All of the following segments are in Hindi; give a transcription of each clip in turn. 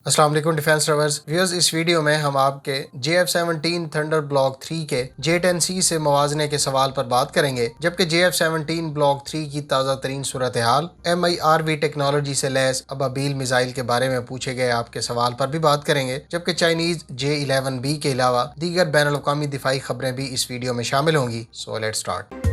अस्सलाम वालेकुम डिफेंस लवर्स व्यूअर्स। इस वीडियो में हम आपके JF-17 थंडर ब्लॉक 3 के J-10C से मवाजने के सवाल पर बात करेंगे, जबकि JF-17 ब्लॉक 3 की ताज़ा तरीन सूरत हाल MIRV टेक्नोलॉजी से लैस अबाबील मिसाइल के बारे में पूछे गए आपके सवाल पर भी बात करेंगे, जबकि चाइनीज J-11B के अलावा दीगर बैनुल अक़वामी दिफाई खबरें भी इस वीडियो में शामिल होंगी। So let's start.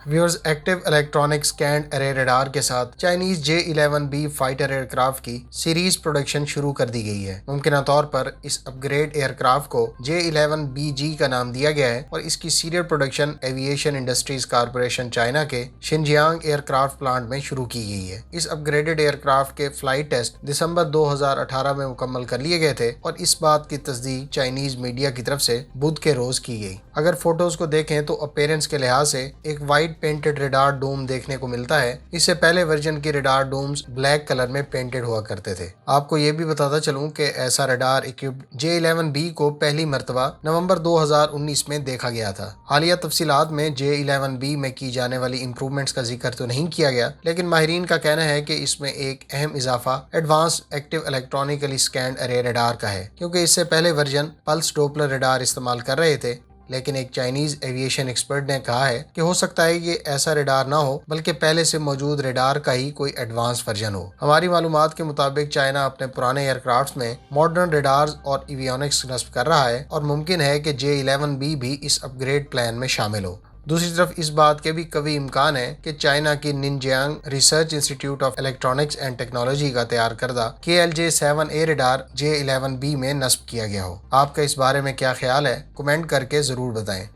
Viewers, active electronic scanned अरे रडार के साथ चाइनीज J-11B फाइटर एयरक्राफ्ट की सीरीज प्रोडक्शन शुरू कर दी गई है। मुमकिन तौर पर इस अपग्रेड एयरक्राफ्ट को J-11BG का नाम दिया गया है और इसकी serial production aviation industries corporation China के शिनजियांग एयरक्राफ्ट प्लांट में शुरू की गई है। इस अपग्रेडेड एयरक्राफ्ट के फ्लाइट टेस्ट दिसंबर 2018 में मुकम्मल कर लिए गए थे और इस बात की तस्दीक चाइनीज मीडिया की तरफ से बुध के रोज की गई। अगर फोटोज को देखें तो अपीयरेंस के लिहाज से एक वाइट पेंटेड रेडार डोम देखने को मिलता है। इससे पहले वर्जन के रेडार डोम्स ब्लैक कलर में पेंटेड हुआ करते थे। आपको ये भी बताता चलूं कि ऐसा रेडार इक्विप्ड J-11B को पहली मर्तबा नवंबर 2019 में देखा गया था। हालिया तफसीलात में J-11B में की जाने वाली इंप्रूवमेंट्स का जिक्र तो नहीं किया गया, लेकिन माहिरीन का कहना है कि इसमें एक अहम इजाफा एडवांस एक्टिव इलेक्ट्रॉनिकली स्कैंड अरे रेडार का है, क्योंकि इससे पहले वर्जन पल्स डोपलर रेडार इस्तेमाल कर रहे थे। लेकिन एक चाइनीज एविएशन एक्सपर्ट ने कहा है कि हो सकता है ये ऐसा रेडार ना हो, बल्कि पहले से मौजूद रेडार का ही कोई एडवांस वर्जन हो। हमारी मालूमात के मुताबिक चाइना अपने पुराने एयरक्राफ्ट में मॉडर्न रेडार्स और एवियोनिक्स नस्ब कर रहा है और मुमकिन है कि J-11B भी इस अपग्रेड प्लान में शामिल हो। दूसरी तरफ इस बात के भी कभी इम्कान है कि चाइना की Nanjing research institute of electronics and technology का तैयार करदा KLJ-7A रेडार J-11B में नस्ब किया गया हो। आपका इस बारे में क्या ख्याल है? कमेंट करके जरूर बताएं।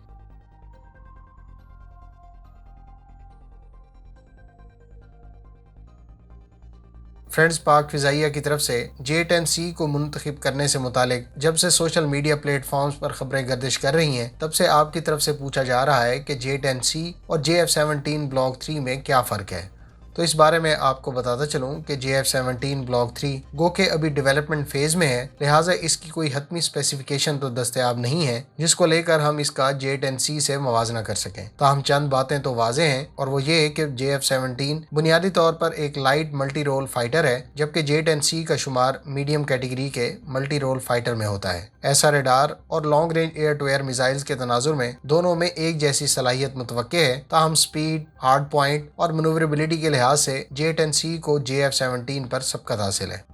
फ्रेंड्स, पाक फिजाइया की तरफ से J-10C को मुंतखब करने से मुतालिक जब से सोशल मीडिया प्लेटफॉर्म्स पर खबरें गर्दिश कर रही हैं, तब से आपकी तरफ से पूछा जा रहा है कि J-10C और JF-17 ब्लॉक 3 में क्या फ़र्क है। तो इस बारे में आपको बताता चलूं कि JF-17 ब्लॉक 3 गो के अभी डेवलपमेंट फेज में है, लिहाजा इसकी कोई हतमी स्पेसिफिकेशन तो दस्तयाब नहीं है जिसको लेकर हम इसका J-10C से मवाजना कर सकें। ताहम चंद बातें तो वाज़ेह हैं, और वो ये कि JF-17 बुनियादी तौर पर एक लाइट मल्टी रोल फाइटर है, जबकि J-10C का शुमार मीडियम कैटेगरी के मल्टी रोल फाइटर में होता है। ऐसा रेडार और long range air to air missiles के तनाजुर में दोनों में एक जैसी सलाहियत मुतवक्के है, ताहम स्पीड, हार्ड पॉइंट और मनूवरेबिलिटी के लिहाज से J-10C को JF-17 पर सबकत हासिल है।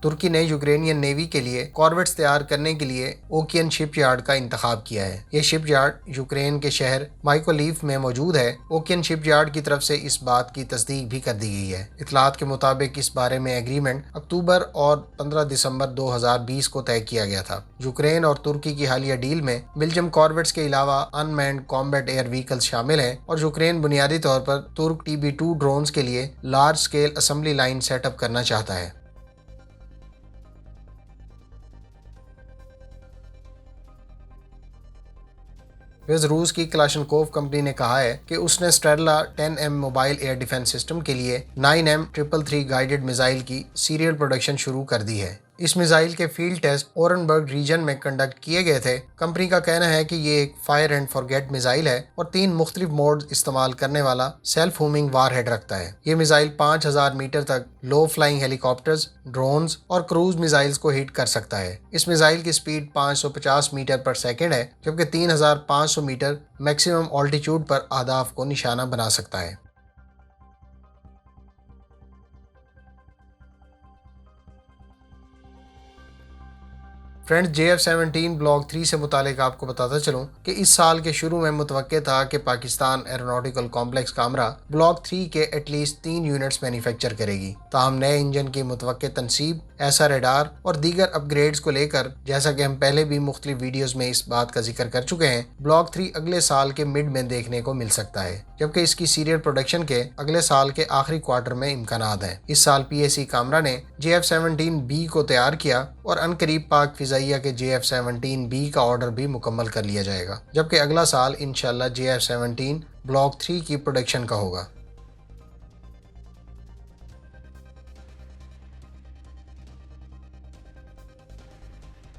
तुर्की ने यूक्रेनियन नेवी के लिए कॉर्वेट्स तैयार करने के लिए ओकियन शिपयार्ड का इंतखाब किया है। ये शिपयार्ड यूक्रेन के शहर माइकोलीव में मौजूद है। ओकियन शिपयार्ड की तरफ से इस बात की तस्दीक भी कर दी गई है। इतलात के मुताबिक इस बारे में एग्रीमेंट अक्टूबर और 15 दिसंबर 2020 को तय किया गया था। यूक्रेन और तुर्की की हालिया डील में बेल्जियम कॉर्वेट्स के अलावा अनमैन्ड कॉम्बैट एयर व्हीकल्स शामिल हैं और यूक्रेन बुनियादी तौर पर तुर्क TB2 ड्रोन्स के लिए large scale assembly line setup करना चाहता है। रूस की क्लाशनकोव कंपनी ने कहा है कि उसने स्टेरला 10M mobile air defence system के लिए 9M333 गाइडेड मिसाइल की सीरियल प्रोडक्शन शुरू कर दी है। इस मिसाइल के फील्ड टेस्ट ओरनबर्ग रीजन में कंडक्ट किए गए थे। कंपनी का कहना है कि ये एक फायर एंड फॉरगेट मिसाइल है और 3 मुख्तलिफ मोड इस्तेमाल करने वाला सेल्फ होमिंग वारहेड रखता है। ये मिसाइल 5000 मीटर तक लो फ्लाइंग हेलीकॉप्टर्स, ड्रोन्स और क्रूज मिसाइल्स को हिट कर सकता है। इस मिसाइल की स्पीड 550 मीटर पर सेकेंड है, जबकि 3500 मीटर मैक्सिमम ऑल्टीट्यूड पर अहदाफ को निशाना बना सकता है। फ्रेंड्स, JF-17 ब्लॉक 3 से मुतालिक आपको बताता चलूं कि इस साल के शुरू में मुतवक्के था कि Pakistan aeronautical complex Kamra block 3 के एटलीस्ट 3 यूनिट्स मैन्युफैक्चर करेगी। ताहम नए इंजन की मुतवक्के तनसीब ऐसा रेडार और दीगर अपग्रेड्स को लेकर जैसा कि हम पहले भी मुख्तलिफ वीडियोस में इस बात का जिक्र कर चुके हैं, ब्लॉक 3 अगले साल के मिड में देखने को मिल सकता है, जबकि इसकी सीरियल प्रोडक्शन के अगले साल के आखिरी क्वार्टर में इम्कानात हैं। इस साल PAC कामरा ने JF-17B को तैयार किया और अनकरीब पाक फिजाइया के JF-17B का ऑर्डर भी मुकम्मल कर लिया जाएगा, जबकि अगला साल इंशाल्लाह JF-17 ब्लॉक 3 की प्रोडक्शन का होगा।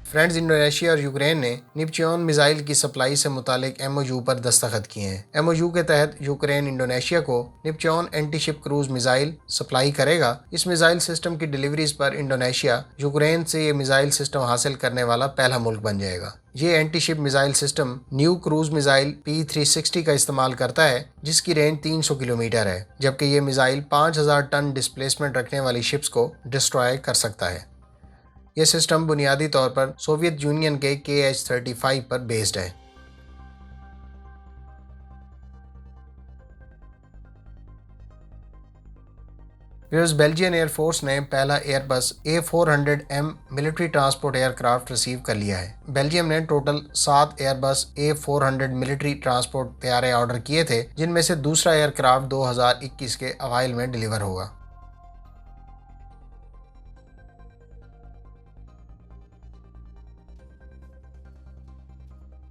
फ्रेंड्स, इंडोनेशिया और यूक्रेन ने निपच्योन मिसाइल की सप्लाई से मुतालिक MOU पर दस्तखत किए हैं। MOU के तहत यूक्रेन इंडोनेशिया को निपच्योन एंटीशिप क्रूज मिसाइल सप्लाई करेगा। इस मिसाइल सिस्टम की डिलीवरीज पर इंडोनेशिया यूक्रेन से ये मिसाइल सिस्टम हासिल करने वाला पहला मुल्क बन जाएगा। ये antiship missile system new cruise missile P360 का इस्तेमाल करता है, जिसकी रेंज 300 किलोमीटर है, जबकि ये मिसाइल 5000 टन डिस्प्लेसमेंट रखने वाली शिप्स को डिस्ट्रॉय कर सकता है। यह सिस्टम बुनियादी तौर पर सोवियत यूनियन के KH-35 पर बेस्ड है। बेल्जियन एयरफोर्स ने पहला Airbus A400M military transport aircraft receive कर लिया है। बेल्जियम ने total 7 Airbus A400 military transport तैयारे ऑर्डर किए थे, जिनमें से दूसरा एयरक्राफ्ट 2021 के अवाइल में डिलीवर होगा।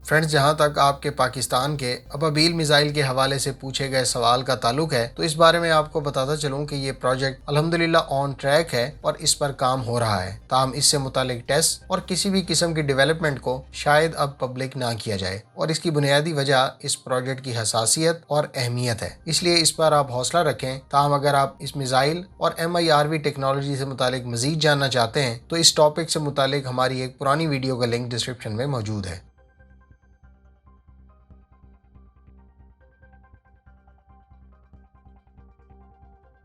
फ्रेंड्स, जहां तक आपके पाकिस्तान के अबाबील मिसाइल के हवाले से पूछे गए सवाल का ताल्लुक है, तो इस बारे में आपको बताता चलूं कि ये प्रोजेक्ट अल्हम्दुलिल्लाह ऑन ट्रैक है और इस पर काम हो रहा है। ताहम इससे मुतालिक टेस्ट और किसी भी किस्म की डेवलपमेंट को शायद अब पब्लिक ना किया जाए, और इसकी बुनियादी वजह इस प्रोजेक्ट की हसासियत और अहमियत है। इसलिए इस पर आप हौसला रखें। ताहम अगर आप इस मिसाइल और MIRV टेक्नोलॉजी से मुतालिक मजीद जानना चाहते हैं, तो इस टॉपिक से मुतालिक हमारी एक पुरानी वीडियो का लिंक डिस्क्रिप्शन में मौजूद है।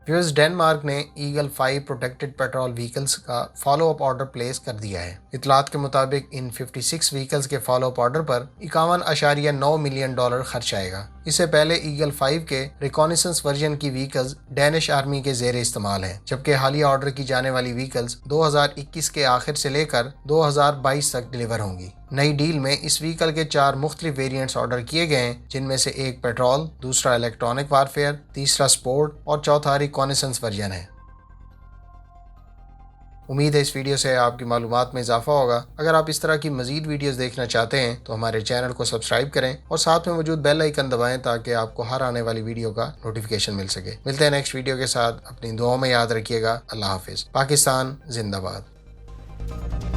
डेनमार्क ने ईगल 5 प्रोटेक्टेड पेट्रोल व्हीकल्स का फॉलो अप ऑर्डर प्लेस कर दिया है। इतलात के मुताबिक इन 56 व्हीकल्स के फॉलो अप ऑर्डर पर $51.9 मिलियन खर्च आएगा। इससे पहले ईगल 5 के रिकॉनिसेंस वर्जन की व्हीकल्स डेनिश आर्मी के जेर इस्तेमाल हैं, जबकि हालिया ऑर्डर की जाने वाली व्हीकल्स 2021 के आखिर से लेकर 2022 तक डिलीवर होंगी। नई डील में इस व्हीकल के 4 मुख्तलिफ वेरिएंट्स ऑर्डर किए गए हैं, जिनमें से एक पेट्रोल, दूसरा इलेक्ट्रॉनिक वारफेयर, तीसरा स्पोर्ट और चौथा रिकॉनिसेंस वर्जन है। उम्मीद है इस वीडियो से आपकी मालूमात में इजाफा होगा। अगर आप इस तरह की मजीद वीडियोस देखना चाहते हैं तो हमारे चैनल को सब्सक्राइब करें और साथ में मौजूद बेल आइकन दबाएं, ताकि आपको हर आने वाली वीडियो का नोटिफिकेशन मिल सके। मिलते हैं नेक्स्ट वीडियो के साथ। अपनी दुआओं में याद रखिएगा। अल्लाह हाफिज़। पाकिस्तान जिंदाबाद।